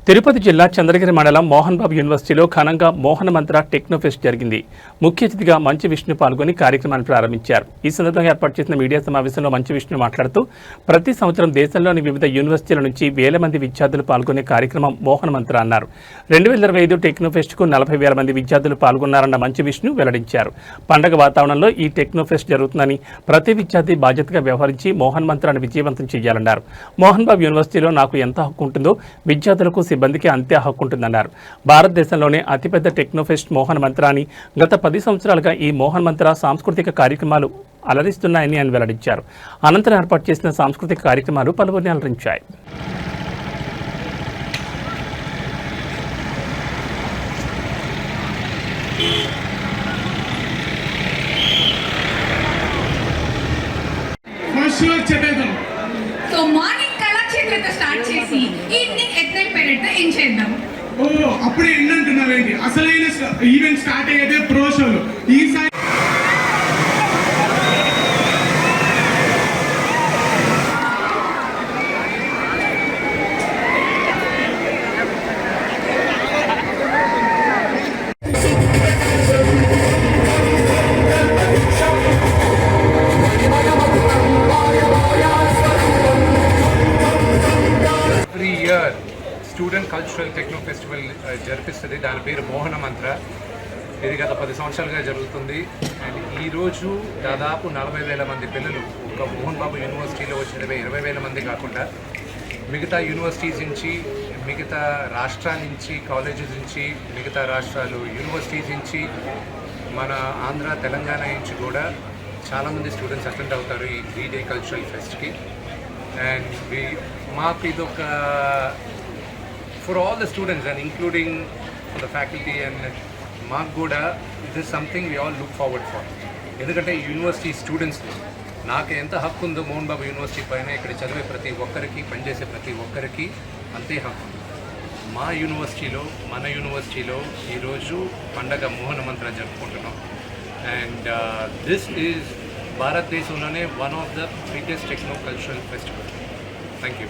తిరుపతి జిల్లా చంద్రగిరి మండలం మోహన్ బాబు యూనివర్సిటీలో ఘనంగా మోహన మంత్ర టెక్నోఫెస్ట్ జరిగింది. ముఖ్య అతిథిగా మంచి విష్ణు పాల్గొని కార్యక్రమాన్ని ప్రారంభించారు. ఈ సందర్భంగా ఏర్పాటు చేసిన మీడియా సమావేశంలో మంచి విష్ణు మాట్లాడుతూ ప్రతి సంవత్సరం దేశంలోని వివిధ యూనివర్సిటీల నుంచి వేల మంది విద్యార్థులు పాల్గొనే కార్యక్రమం మోహన మంత్ర అన్నారు. 2025 టెక్నోఫెస్ట్కు 40,000 మంది విద్యార్థులు పాల్గొన్నారన్న మంచి విష్ణు వెల్లడించారు. పండగ వాతావరణంలో ఈ టెక్నోఫెస్ట్ జరుగుతుందని ప్రతి విద్యార్థి బాధ్యతగా వ్యవహరించి మోహన్ మంత్రాన్ని విజయవంతం చేయాలన్నారు. మోహన్ బాబు యూనివర్సిటీలో నాకు ఎంత హక్కు ఉంటుందో విద్యార్థులకు సిబ్బందికి అంతే హక్కు ఉంటుందన్నారు. భారతదేశంలోనే అతిపెద్ద టెక్నోఫెస్ట్ మోహన్ మంత్రాన్ని గత 10 సంవత్సరాలుగా ఈ మోహన్ మంత్ర సాంస్కృతిక కార్యక్రమాలు అలరిస్తున్నాయని ఆయన వెల్లడించారు. అనంతరం ఏర్పాటు చేసిన సాంస్కృతిక కార్యక్రమాలు పలువురిని అలరించాయి. స్టార్ట్ చేసి ఈవినింగ్ ఎథ్నిక్ పీరియడ్ తో ఎండ్ చేద్దాం. అప్పుడే ఎండ్ అంటున్నావేంటి? అసలైన ఈవెంట్ స్టార్ట్ అయ్యేదే ప్రో షోలు. ఈసారి స్టూడెంట్ కల్చరల్ టెక్నో ఫెస్టివల్ జరిపిస్తుంది. దాని పేరు మోహన మంత్ర. ఇది గత 10 సంవత్సరాలుగా జరుగుతుంది. అండ్ ఈరోజు దాదాపు 40,000 మంది పిల్లలు ఒక మోహన్ బాబు యూనివర్సిటీలో వచ్చిన 20,000 మంది కాకుండా మిగతా యూనివర్సిటీస్ నుంచి, మిగతా రాష్ట్రాల నుంచి, కాలేజెస్ నుంచి, మిగతా రాష్ట్రాలు యూనివర్సిటీస్ నుంచి, మన ఆంధ్ర తెలంగాణ నుంచి కూడా చాలామంది స్టూడెంట్స్ అటెండ్ అవుతారు ఈ 3 day కల్చరల్ ఫెస్ట్కి. అండ్ మాకు ఇదొక for all the students and including the faculty and మాకు కూడా this is something we all look forward for. ఎందుకంటే యూనివర్సిటీ స్టూడెంట్స్ నాకు ఎంత హక్కు ఉందో మోహన్ బాబు యూనివర్సిటీ పైన ఇక్కడ చదివే ప్రతి ఒక్కరికి, పనిచేసే ప్రతి ఒక్కరికి అంతే హక్కు ఉంది. మా యూనివర్సిటీలో, మన యూనివర్సిటీలో ఈరోజు పండగ మోహన మంత్ర జరుపుకుంటున్నాం. అండ్ దిస్ ఈజ్ భారతదేశంలోనే one of the biggest techno cultural festival. Thank you.